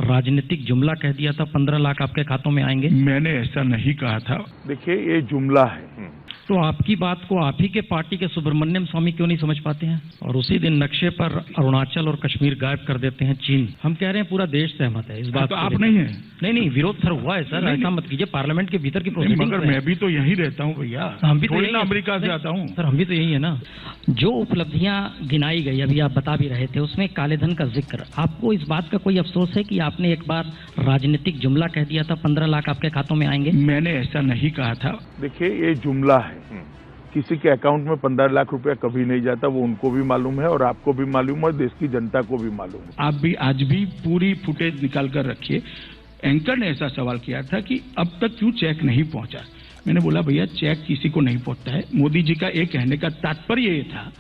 राजनीतिक जुमला कह दिया था 15 लाख आपके खातों में आएंगे। मैंने ऐसा नहीं कहा था। देखिए, ये जुमला है। तो आपकी बात को आप ही के पार्टी के सुब्रमण्यम स्वामी क्यों नहीं समझ पाते हैं? और उसी दिन नक्शे पर अरुणाचल और कश्मीर गायब कर देते हैं चीन। हम कह रहे हैं पूरा देश सहमत है इस बात तो आप नहीं है? नहीं, विरोध सर हुआ है सर, ऐसा मत कीजिए। पार्लियामेंट के भीतर की प्रोसीडिंग। मगर मैं भी तो यहीं रहता हूँ भैया, हम भी तो अमेरिका से आता हूँ सर, हम भी तो यही है ना। जो उपलब्धियां गिनाई गई अभी आप बता भी रहे थे, उसमें काले धन का जिक्र, आपको इस बात का कोई अफसोस है कि आपने एक बार राजनीतिक जुमला कह दिया था 15 लाख आपके खातों में आएंगे? मैंने ऐसा नहीं कहा था। देखिए, ये जुमला है। किसी के अकाउंट में 15 लाख रुपया कभी नहीं जाता, वो उनको भी मालूम है और आपको भी मालूम है और देश की जनता को भी मालूम है। आप भी आज भी पूरी फुटेज निकाल कर रखिए। एंकर ने ऐसा सवाल किया था कि अब तक क्यों चेक नहीं पहुंचा। मैंने बोला भैया, चेक किसी को नहीं पहुंचता है। मोदी जी का एक कहने का तात्पर्य ये था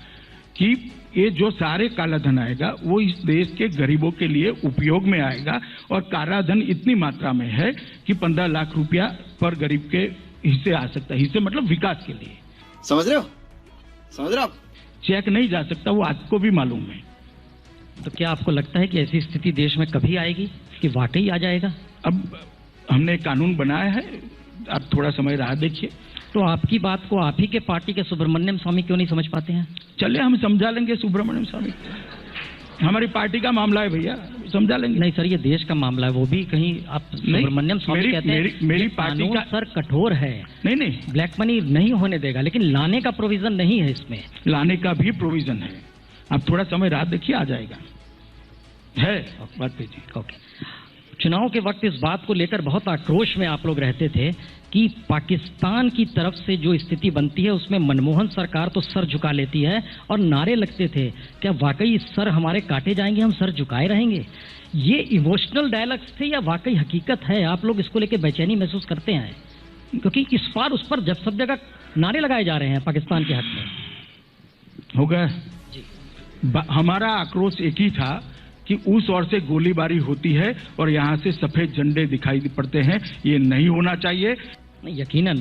कि ये जो सारे काला धन आएगा वो इस देश के गरीबों के लिए उपयोग में आएगा और काला धन इतनी मात्रा में है कि 15 लाख रुपया पर गरीब के हिस्से आ सकता है। हिस्से मतलब विकास के लिए। समझ रहे हो? चेक नहीं जा सकता, वो आपको भी मालूम है। तो क्या आपको लगता है कि ऐसी स्थिति देश में कभी आएगी कि वाकई आ जाएगा? अब हमने कानून बनाया है, आप थोड़ा समय राह देखिए। तो आपकी बात को आप ही के पार्टी के सुब्रमण्यम स्वामी क्यों नहीं समझ पाते हैं? चलिए, हम समझा लेंगे सुब्रमण्यम स्वामी। हमारी पार्टी का मामला है भैया, समझा लेंगे। नहीं सर, ये देश का मामला है। वो भी कहीं आप सुब्रमण्यम स्वामी कहते हैं मेरी पार्टी का सर कठोर है। नहीं, ब्लैक मनी नहीं होने देगा, लेकिन लाने का प्रोविजन नहीं है इसमें। लाने का भी प्रोविजन है। आप थोड़ा समय रात देखिए, आ जाएगा। है बात पे जी। ओके। चुनाव के वक्त इस बात को लेकर बहुत आक्रोश में आप लोग रहते थे कि पाकिस्तान की तरफ से जो स्थिति बनती है उसमें मनमोहन सरकार तो सर झुका लेती है और नारे लगते थे, क्या वाकई सर हमारे काटे जाएंगे, हम सर झुकाए रहेंगे? ये इमोशनल डायलॉग्स थे या वाकई हकीकत है? आप लोग इसको लेकर बेचैनी महसूस करते हैं? क्योंकि इस पार उस पर जब सब जगह नारे लगाए जा रहे हैं पाकिस्तान के हक में। हो गया जी। हमारा आक्रोश एक ही था कि उस ओर से गोलीबारी होती है और यहाँ से सफेद झंडे दिखाई पड़ते हैं। ये नहीं होना चाहिए। यकीनन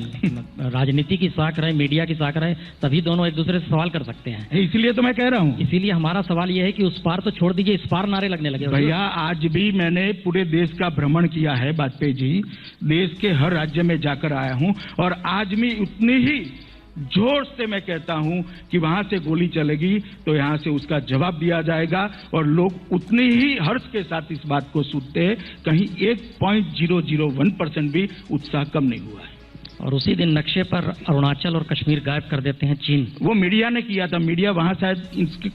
राजनीति की साख रहे, मीडिया की साख रहे, तभी दोनों एक दूसरे से सवाल कर सकते हैं। इसीलिए तो मैं कह रहा हूँ। इसीलिए हमारा सवाल यह है कि उस पार तो छोड़ दीजिए, इस पार नारे लगने लगे। भैया, आज भी मैंने पूरे देश का भ्रमण किया है वाजपेयी जी। देश के हर राज्य में जाकर आया हूँ और आज भी उतनी ही जोर से मैं कहता हूं कि वहां से गोली चलेगी तो यहां से उसका जवाब दिया जाएगा और लोग उतनी ही हर्ष के साथ इस बात को सुनते हैं। कहीं 1.001% भी उत्साह कम नहीं हुआ है। और उसी दिन नक्शे पर अरुणाचल और कश्मीर गायब कर देते हैं चीन। वो मीडिया ने किया था। मीडिया वहां शायद इसके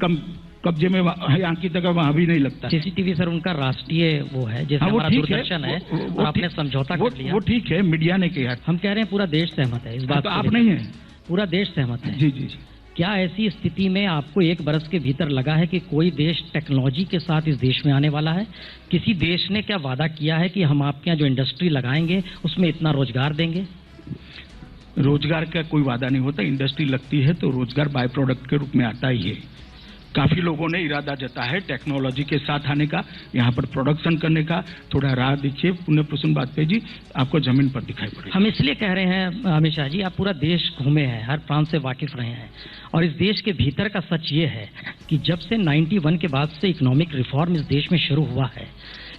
कब्जे में यहाँ की जगह वहां भी नहीं लगता। सीसीटीवी सर उनका राष्ट्रीय वो है, जैसे हमारा दूरदर्शन है, और आपने समझौता कर लिया। वो ठीक है, मीडिया ने किया। हम कह रहे हैं पूरा देश सहमत है इस बात। तो आप नहीं है? पूरा देश सहमत है। जी जी जी। क्या ऐसी स्थिति में आपको 1 बरस के भीतर लगा है कि कोई देश टेक्नोलॉजी के साथ इस देश में आने वाला है? किसी देश ने क्या वादा किया है कि हम आपके यहाँ जो इंडस्ट्री लगाएंगे उसमें इतना रोजगार देंगे? रोजगार का कोई वादा नहीं होता। इंडस्ट्री लगती है तो रोजगार बाय प्रोडक्ट के रूप में आता ही है। काफी लोगों ने इरादा जताया है टेक्नोलॉजी के साथ आने का, यहाँ पर प्रोडक्शन करने का। थोड़ा राह देखिए, पुण्य प्रसून वाजपेयी जी, आपको जमीन पर दिखाई पड़ेगा। हम इसलिए कह रहे हैं अमित शाह जी, आप पूरा देश घूमे हैं, हर प्रांत से वाकिफ रहे हैं, और इस देश के भीतर का सच ये है कि जब से 91 के बाद से इकोनॉमिक रिफॉर्म इस देश में शुरू हुआ है,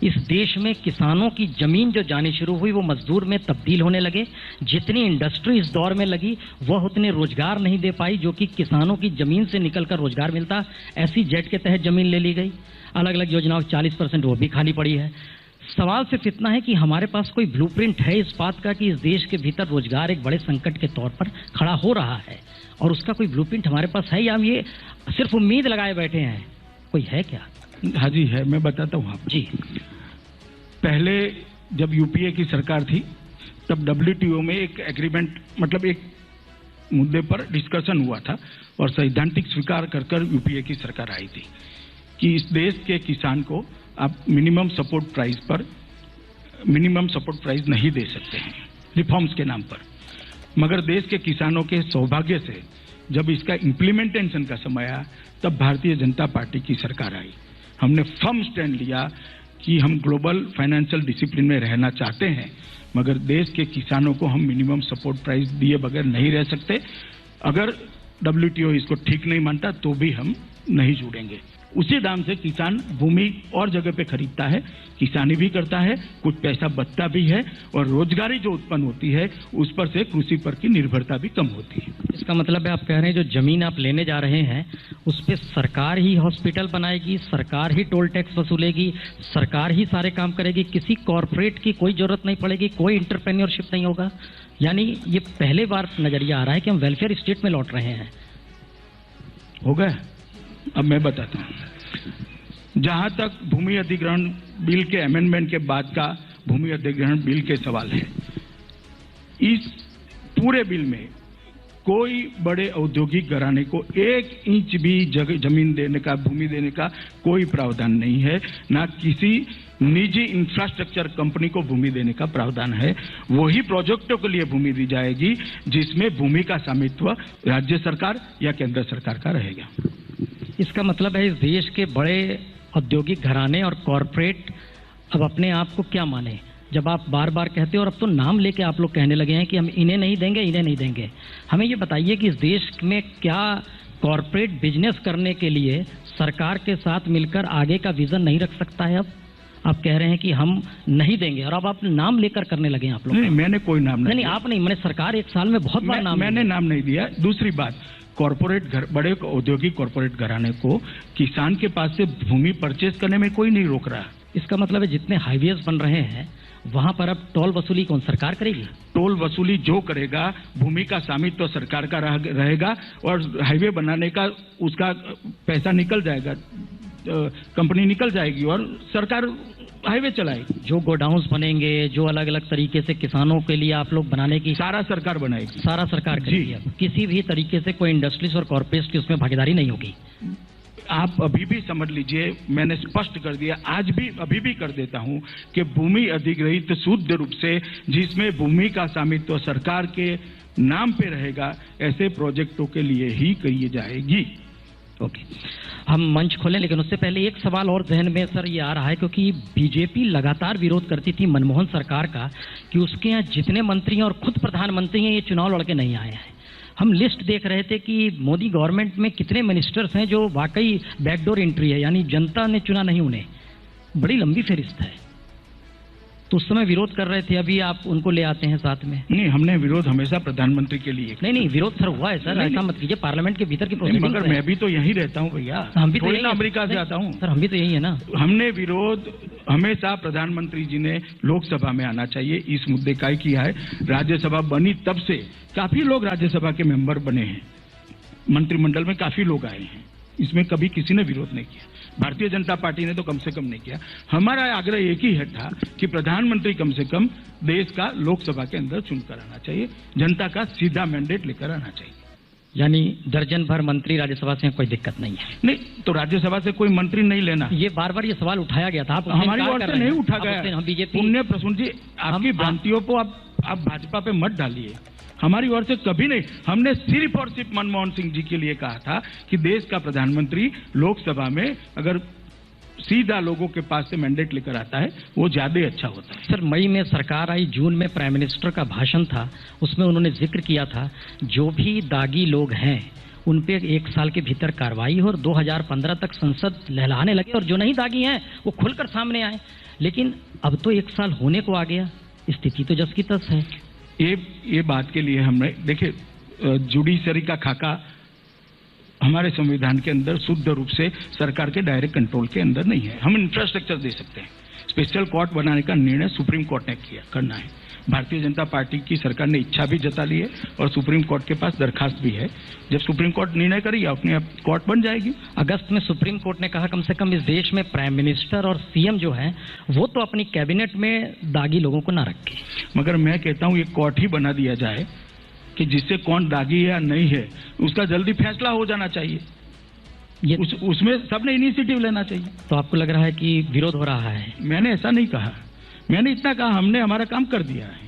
इस देश में किसानों की जमीन जो जानी शुरू हुई वो मजदूर में तब्दील होने लगे। जितनी इंडस्ट्री इस दौर में लगी वह उतने रोजगार नहीं दे पाई जो कि किसानों की जमीन से निकलकर रोजगार मिलता। ऐसी जेट के तहत जमीन ले ली गई, अलग अलग योजनाओं 40% वो भी खाली पड़ी है। सवाल सिर्फ इतना है कि हमारे पास कोई ब्लूप्रिंट है इस बात का कि इस देश के भीतर रोजगार एक बड़े संकट के तौर पर खड़ा हो रहा है, और उसका कोई ब्लूप्रिंट हमारे पास है या हम ये सिर्फ उम्मीद लगाए बैठे हैं? कोई है क्या? हाँ जी है, मैं बताता हूँ आपको जी। पहले जब यूपीए की सरकार थी तब WTO में एक एग्रीमेंट, मतलब एक मुद्दे पर डिस्कशन हुआ था और सैद्धांतिक स्वीकार कर यूपीए की सरकार आई थी कि इस देश के किसान को आप मिनिमम सपोर्ट प्राइस नहीं दे सकते हैं रिफॉर्म्स के नाम पर। मगर देश के किसानों के सौभाग्य से जब इसका इम्प्लीमेंटेशन का समय आया तब भारतीय जनता पार्टी की सरकार आई। हमने फर्म स्टैंड लिया कि हम ग्लोबल फाइनेंशियल डिसिप्लिन में रहना चाहते हैं, मगर देश के किसानों को हम मिनिमम सपोर्ट प्राइस दिए बगैर नहीं रह सकते। अगर WTO इसको ठीक नहीं मानता तो भी हम नहीं जुड़ेंगे। उसी दाम से किसान भूमि और जगह पे खरीदता है, किसानी भी करता है, कुछ पैसा बचता भी है और रोजगारी जो उत्पन्न होती है उस पर से कृषि पर की निर्भरता भी कम होती है। इसका मतलब है आप कह रहे हैं जो जमीन आप लेने जा रहे हैं उस पे सरकार ही हॉस्पिटल बनाएगी, सरकार ही टोल टैक्स वसूलेगी, सरकार ही सारे काम करेगी, किसी कॉरपोरेट की कोई जरूरत नहीं पड़ेगी, कोई इंटरप्रेन्योरशिप नहीं होगा। यानी ये पहले बार नजरिया आ रहा है कि हम वेलफेयर स्टेट में लौट रहे हैं। हो गया? अब मैं बताता हूं। जहां तक भूमि अधिग्रहण बिल के अमेंडमेंट के बाद का भूमि अधिग्रहण बिल के सवाल है, इस पूरे बिल में कोई बड़े औद्योगिक घराने को 1 इंच भी जमीन देने का, भूमि देने का कोई प्रावधान नहीं है, ना किसी निजी इंफ्रास्ट्रक्चर कंपनी को भूमि देने का प्रावधान है। वही प्रोजेक्टों के लिए भूमि दी जाएगी जिसमें भूमि का स्वामित्व राज्य सरकार या केंद्र सरकार का रहेगा। इसका मतलब है इस देश के बड़े औद्योगिक घराने और कॉरपोरेट अब अपने आप को क्या माने, जब आप बार बार कहते हो और अब तो नाम लेके आप लोग कहने लगे हैं कि हम इन्हें नहीं देंगे, इन्हें नहीं देंगे। हमें ये बताइए कि इस देश में क्या कॉरपोरेट बिजनेस करने के लिए सरकार के साथ मिलकर आगे का विजन नहीं रख सकता है? अब आप कह रहे हैं कि हम नहीं देंगे और अब आप नाम लेकर करने लगे आप लोग। नहीं, मैंने कोई नाम नहीं, आप नहीं, मैंने सरकार 1 साल में बहुत बार नाम, मैंने नाम नहीं दिया। दूसरी बात, कॉरपोरेट बड़े औद्योगिक कॉरपोरेट घराने को किसान के पास से भूमि परचेज करने में कोई नहीं रोक रहा। इसका मतलब है जितने हाईवेज बन रहे हैं वहां पर अब टोल वसूली कौन सरकार करेगी? टोल वसूली जो करेगा, भूमि का स्वामित्व तो सरकार का रहेगा और हाईवे बनाने का उसका पैसा निकल जाएगा, कंपनी निकल जाएगी और सरकार हाईवे चलाएगी। जो गोडाउन्स बनेंगे, जो अलग अलग तरीके से किसानों के लिए आप लोग बनाने की, सारा सरकार बनाएगी, सारा सरकार करेगी। किसी भी तरीके से कोई इंडस्ट्रीज और कॉर्पोरेट्स की उसमें भागीदारी नहीं होगी। आप अभी भी समझ लीजिए, मैंने स्पष्ट कर दिया, आज भी अभी भी कर देता हूं कि भूमि अधिग्रहित शुद्ध रूप से जिसमें भूमि का स्वामित्व सरकार के नाम पे रहेगा, ऐसे प्रोजेक्टों के लिए ही की जाएगी। ओके, हम मंच खोलें, लेकिन उससे पहले एक सवाल और जहन में सर ये आ रहा है, क्योंकि बीजेपी लगातार विरोध करती थी मनमोहन सरकार का कि उसके यहाँ जितने मंत्री हैं और खुद प्रधानमंत्री हैं ये चुनाव लड़के नहीं आए हैं। हम लिस्ट देख रहे थे कि मोदी गवर्नमेंट में कितने मिनिस्टर्स हैं जो वाकई बैकडोर एंट्री है, यानी जनता ने चुना नहीं उन्हें। बड़ी लंबी फहरिस्त है। तो उस समय विरोध कर रहे थे, अभी आप उनको ले आते हैं साथ में। नहीं, हमने विरोध हमेशा प्रधानमंत्री के लिए। नहीं, विरोध सर हुआ है सर, ऐसा मत कीजिए, पार्लियामेंट के भीतर की प्रोसीडिंग। मगर मैं भी तो यहीं रहता हूँ भैया, हम भी तो यही अमेरिका से आता हूँ सर, हम भी तो यही है ना। हमने विरोध हमेशा प्रधानमंत्री जी ने लोकसभा में आना चाहिए इस मुद्दे का ही किया है। राज्यसभा बनी तब से काफी लोग राज्यसभा के मेंबर बने हैं, मंत्रिमंडल में काफी लोग आए हैं, इसमें कभी किसी ने विरोध नहीं किया। भारतीय जनता पार्टी ने तो कम से कम नहीं किया। हमारा आग्रह एक ही है था कि प्रधानमंत्री कम से कम देश का लोकसभा के अंदर चुनकर आना चाहिए, जनता का सीधा मैंडेट लेकर आना चाहिए। यानी दर्जन भर मंत्री राज्यसभा से कोई दिक्कत नहीं है? नहीं, तो राज्यसभा से कोई मंत्री नहीं लेना। ये बार बार ये सवाल उठाया गया था, आप हमारी ओर से नहीं उठा गया। हम बीजेपी, पुण्य प्रसून जी, आपकी भ्रांतियों को आप भाजपा पे मत डालिए। हमारी ओर से कभी नहीं, हमने सिर्फ और सिर्फ मनमोहन सिंह जी के लिए कहा था कि देश का प्रधानमंत्री लोकसभा में अगर सीधा लोगों के पास से मैंडेट लेकर आता है वो ज्यादा अच्छा होता है। सर, मई में सरकार आई, जून में प्राइम मिनिस्टर का भाषण था, उसमें उन्होंने जिक्र किया था जो भी दागी लोग हैं उन पे 1 साल के भीतर कार्रवाई हो और 2015 तक संसद लहलाने लगे और जो नहीं दागी हैं वो खुलकर सामने आए। लेकिन अब तो 1 साल होने को आ गया, स्थिति तो जस की तस है। ये बात के लिए हमने देखिए, जुडिशरी का खाका हमारे संविधान के अंदर शुद्ध रूप से सरकार के डायरेक्ट कंट्रोल के अंदर नहीं है। हम इंफ्रास्ट्रक्चर दे सकते हैं। स्पेशल कोर्ट बनाने का निर्णय सुप्रीम कोर्ट ने करना है। भारतीय जनता पार्टी की सरकार ने इच्छा भी जता ली है और सुप्रीम कोर्ट के पास दरखास्त भी है। जब सुप्रीम कोर्ट निर्णय करेगी अपने आप कोर्ट बन जाएगी। अगस्त में सुप्रीम कोर्ट ने कहा कम से कम इस देश में प्राइम मिनिस्टर और सीएम जो है वो तो अपनी कैबिनेट में दागी लोगों को ना रखे। मगर मैं कहता हूँ ये कोर्ट ही बना दिया जाए कि जिससे कौन दागी है या नहीं है उसका जल्दी फैसला हो जाना चाहिए। उसमें सबने इनिशिएटिव लेना चाहिए। तो आपको लग रहा है कि विरोध हो रहा है? मैंने ऐसा नहीं कहा, मैंने इतना कहा हमने हमारा काम कर दिया है।